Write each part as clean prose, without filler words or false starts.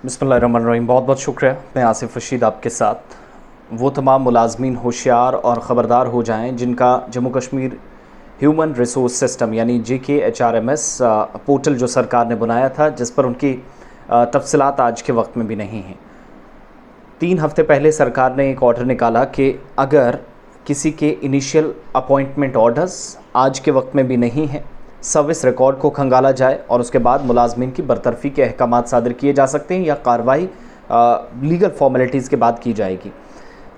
बिस्मिल्लाहिर्रहमानिर्रहीम। बहुत बहुत शुक्रिया। मैं आसिफ रशीद आपके साथ। वो तमाम मुलाजमीन होशियार और ख़बरदार हो जाएं जिनका Jammu Kashmir human resource system यानी JKHRMS पोर्टल जो सरकार ने बनाया था, जिस पर उनकी तफसीलात आज के वक्त में भी नहीं हैं। 3 हफ्ते पहले सरकार ने एक ऑर्डर निकाला कि अगर किसी के इनिशियल अपॉइंटमेंट ऑर्डर्स आज के वक्त में भी नहीं हैं, सर्विस रिकॉर्ड को खंगाला जाए और उसके बाद मुलाजमीन की बरतरफ़ी के अहकामात सादर किए जा सकते हैं या कार्रवाई लीगल फॉर्मेलिटीज़ के बाद की जाएगी।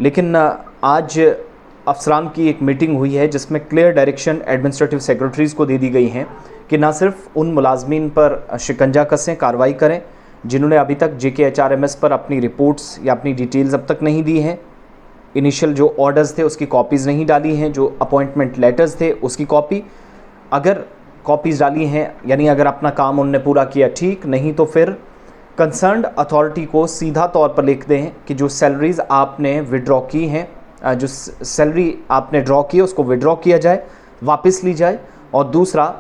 लेकिन आज अफसरान की एक मीटिंग हुई है जिसमें क्लियर डायरेक्शन एडमिनिस्ट्रेटिव सेक्रेटरीज़ को दे दी गई हैं कि ना सिर्फ उन मुलाजमीन पर शिकंजा कसें, कार्रवाई करें जिन्होंने अभी तक JKHRMS पर अपनी रिपोर्ट्स या अपनी डिटेल्स अब तक नहीं दी हैं, इनिशियल जो ऑर्डर्स थे उसकी कॉपीज़ नहीं डाली हैं, जो अपॉइंटमेंट लेटर्स थे उसकी कॉपी अगर कॉपीज़ डाली हैं, यानी अगर अपना काम उनने पूरा किया ठीक, नहीं तो फिर कंसर्न्ड अथॉरिटी को सीधा तौर पर लिख दें कि जो सैलरीज़ आपने विड्रॉ की हैं, जो सैलरी आपने ड्रॉ की है उसको विड्रॉ किया जाए, वापस ली जाए। और दूसरा,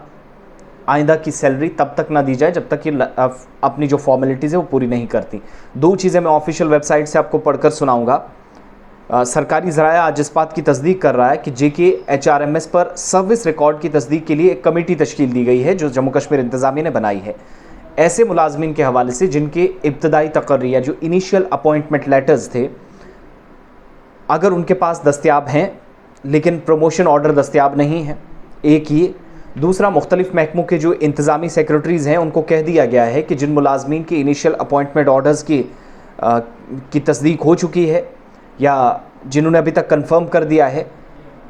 आइंदा की सैलरी तब तक ना दी जाए जब तक ये अपनी जो फॉर्मेलिटीज़ है वो पूरी नहीं करती। 2 चीज़ें मैं ऑफिशियल वेबसाइट से आपको पढ़कर सुनाऊँगा। सरकारी ज़राया आज इस बात की तस्दीक कर रहा है कि JKHRMS पर सर्विस रिकॉर्ड की तस्दीक के लिए एक कमेटी तश्कील दी गई है जो जम्मू कश्मीर इंतज़ामिया ने बनाई है, ऐसे मुलाजमीन के हवाले से जिनके इब्तदाई तकर्री या जो इनिशियल अपॉइंटमेंट लेटर्स थे अगर उनके पास दस्तयाब हैं लेकिन प्रमोशन ऑर्डर दस्तयाब नहीं है। एक ये। दूसरा, मुख्तलिफ महकमों के जो इंतज़ामी सेक्रेटरीज़ हैं उनको कह दिया गया है कि जिन मुलाजमीन के इनिशियल अपॉइंटमेंट ऑर्डर्स की तस्दीक हो चुकी है या जिन्होंने अभी तक कंफर्म कर दिया है,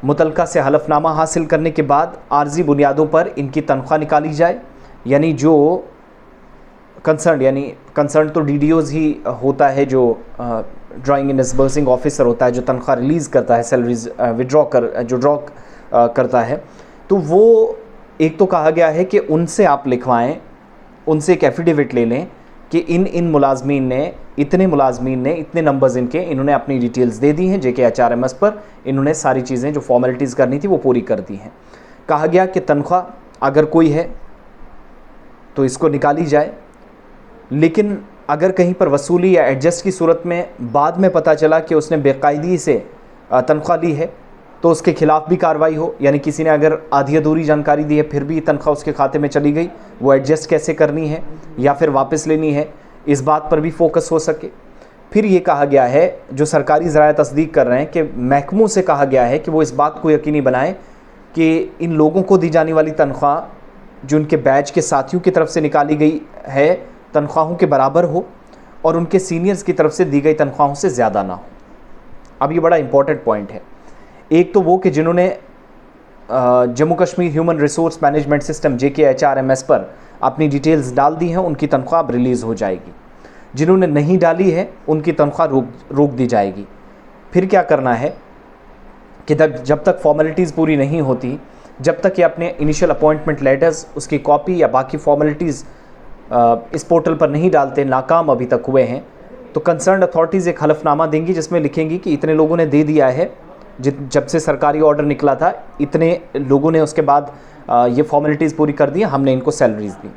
मुतलका से हलफनामा हासिल करने के बाद आर्जी बुनियादों पर इनकी तनख्वाह निकाली जाए। यानी जो कंसर्न तो DDOs ही होता है, जो ड्राइंग इन डिसबर्सिंग ऑफिसर होता है, जो तनख्वाह रिलीज़ करता है, सैलरीज ड्रॉ करता है। तो वो एक तो कहा गया है कि उनसे आप लिखवाएं, उनसे एक एफिडेविट ले लें कि इन मुलाजमीन ने, इतने मुलाजमीन ने, इतने नंबर्स इन्होंने अपनी डिटेल्स दे दी हैं JKHRMS पर, इन्होंने सारी चीज़ें जो फॉर्मेलिटीज़ करनी थी वो पूरी कर दी हैं। कहा गया कि तनख्वाह अगर कोई है तो इसको निकाली जाए, लेकिन अगर कहीं पर वसूली या एडजस्ट की सूरत में बाद में पता चला कि उसने बेकायदी से तनख्वाह ली है तो उसके ख़िलाफ़ भी कार्रवाई हो। यानी किसी ने अगर आधी अधूरी जानकारी दी है फिर भी तनख्वाह उसके खाते में चली गई, वो एडजस्ट कैसे करनी है या फिर वापस लेनी है, इस बात पर भी फोकस हो सके। फिर ये कहा गया है, जो सरकारी ज़राया तस्दीक कर रहे हैं, कि महकमों से कहा गया है कि वो इस बात को यकीनी बनाएं कि इन लोगों को दी जाने वाली तनख्वाह जो उनके बैच के साथियों की तरफ से निकाली गई है तनख्वाहों के बराबर हो और उनके सीनियर्स की तरफ से दी गई तनख्वाहों से ज़्यादा ना हो। अब ये बड़ा इंपॉर्टेंट पॉइंट है। एक तो वो कि जिन्होंने Jammu Kashmir human resource management system JKHRMS पर अपनी डिटेल्स डाल दी हैं उनकी तनख्वाह अब रिलीज़ हो जाएगी, जिन्होंने नहीं डाली है उनकी तनख्वाह रोक दी जाएगी। फिर क्या करना है कि जब तक फॉर्मेलिटीज़ पूरी नहीं होती, जब तक ये अपने इनिशियल अपॉइंटमेंट लेटर्स, उसकी कॉपी या बाकी फॉर्मेलिटीज़ इस पोर्टल पर नहीं डालते, नाकाम अभी तक हुए हैं, तो कंसर्न्ड अथॉरिटीज़ एक हलफनामा देंगी जिसमें लिखेंगी कि इतने लोगों ने दे दिया है, जब से सरकारी ऑर्डर निकला था इतने लोगों ने उसके बाद ये फॉर्मेलिटीज़ पूरी कर दी, हमने इनको सैलरीज़ दी।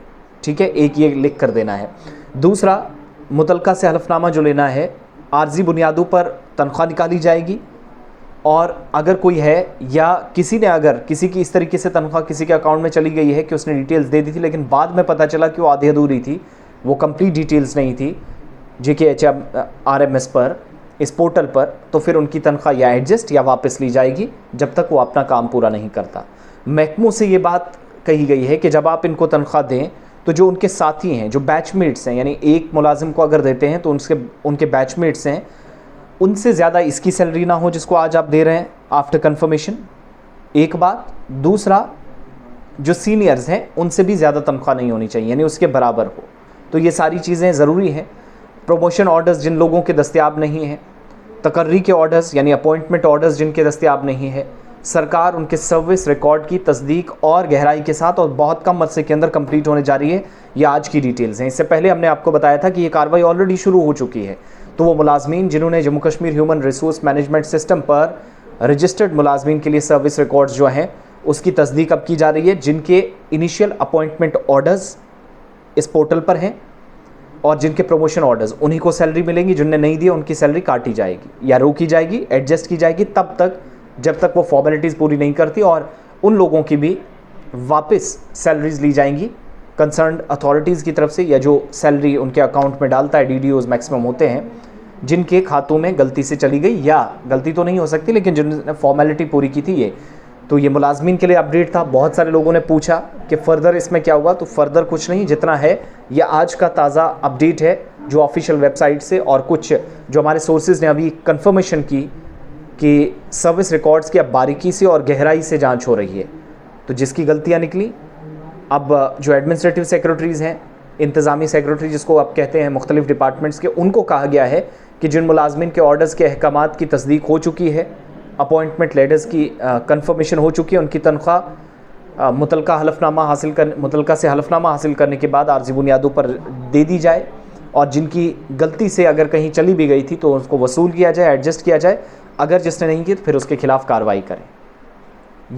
ठीक है, एक ये लिख कर देना है। दूसरा, मुतलका से हलफनामा जो लेना है, आर्जी बुनियादों पर तनख्वाह निकाली जाएगी और अगर कोई है या किसी ने, अगर किसी की इस तरीके से तनख्वाह किसी के अकाउंट में चली गई है कि उसने डिटेल्स दे दी थी लेकिन बाद में पता चला कि वो आधी अधूरी थी, वो कंप्लीट डिटेल्स नहीं थी JKHRMS पर, इस पोर्टल पर, तो फिर उनकी तनख्वाह या एडजस्ट या वापस ली जाएगी जब तक वो अपना काम पूरा नहीं करता। महकमों से ये बात कही गई है कि जब आप इनको तनख्वाह दें तो जो उनके साथी हैं, जो बैचमेट्स हैं, यानी एक मुलाजिम को अगर देते हैं तो उनके बैचमेट्स हैं, उनसे ज़्यादा इसकी सैलरी ना हो जिसको आज आप दे रहे हैं आफ्टर कन्फर्मेशन, एक बात। दूसरा, जो सीनियर्स हैं उनसे भी ज़्यादा तनख्वाह नहीं होनी चाहिए, यानी उसके बराबर हो। तो ये सारी चीज़ें ज़रूरी हैं। प्रमोशन ऑर्डर्स जिन लोगों के दस्तयाब नहीं हैं, तकर्री के ऑर्डर्स यानी अपॉइंटमेंट ऑर्डर्स जिनके दस्तयाब नहीं है, सरकार उनके सर्विस रिकॉर्ड की तस्दीक और गहराई के साथ और बहुत कम अरसे के अंदर कंप्लीट होने जा रही है। ये आज की डिटेल्स हैं। इससे पहले हमने आपको बताया था कि ये कार्रवाई ऑलरेडी शुरू हो चुकी है। तो वो मुलाजमीन जिन्होंने Jammu Kashmir human resource management system पर रजिस्टर्ड मुलाजमीन के लिए सर्विस रिकॉर्ड्स जो हैं उसकी तस्दीक अब की जा रही है, जिनके इनिशियल अपॉइंटमेंट ऑर्डर्स इस पोर्टल पर हैं और जिनके प्रमोशन ऑर्डर्स उन्हीं को सैलरी मिलेंगी, जिनने नहीं दिया उनकी सैलरी काटी जाएगी या रोकी जाएगी, एडजस्ट की जाएगी तब तक जब तक वो फॉर्मेलिटीज़ पूरी नहीं करती, और उन लोगों की भी वापस सैलरीज ली जाएंगी कंसर्न अथॉरिटीज़ की तरफ से, या जो सैलरी उनके अकाउंट में डालता है, DDOs मैक्सिमम होते हैं जिनके खातों में गलती से चली गई, या गलती तो नहीं हो सकती लेकिन जिन्होंने फॉर्मेलिटी पूरी की थी ये। तो ये मुलाजमीन के लिए अपडेट था। बहुत सारे लोगों ने पूछा कि फ़र्दर इसमें क्या हुआ, तो फ़र्दर कुछ नहीं, जितना है ये आज का ताज़ा अपडेट है जो ऑफिशियल वेबसाइट से, और कुछ जो हमारे सोर्सेज ने अभी कंफर्मेशन की कि सर्विस रिकॉर्ड्स की अब बारीकी से और गहराई से जांच हो रही है। तो जिसकी गलतियां निकली, अब जो एडमिनिस्ट्रेटिव सेक्रेटरीज़ हैं, इंतज़ामी सेक्रेटरी जिसको आप कहते हैं मुख्तलिफ डिपार्टमेंट्स के, उनको कहा गया है कि जिन मुलाजमिन के ऑर्डर्स के अहकामात की तस्दीक हो चुकी है, अपॉइंटमेंट लेटर्स की कंफर्मेशन हो चुकी है, उनकी तनख्वाह मुतलका से हलफनामा हासिल करने के बाद आर्जी बुनियादों पर दे दी जाए, और जिनकी गलती से अगर कहीं चली भी गई थी तो उसको वसूल किया जाए, एडजस्ट किया जाए, अगर जिसने नहीं की तो फिर उसके खिलाफ़ कार्रवाई करें।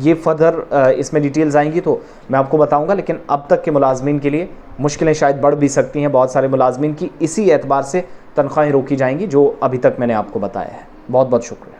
ये फर्दर इसमें डिटेल्स आएंगी तो मैं आपको बताऊंगा, लेकिन अब तक के मुलाजमीन के लिए मुश्किलें शायद बढ़ भी सकती हैं। बहुत सारे मुलाजमीन की इसी एतबार से तनख्वाहें रोकी जाएंगी जो अभी तक मैंने आपको बताया है। बहुत बहुत शुक्रिया।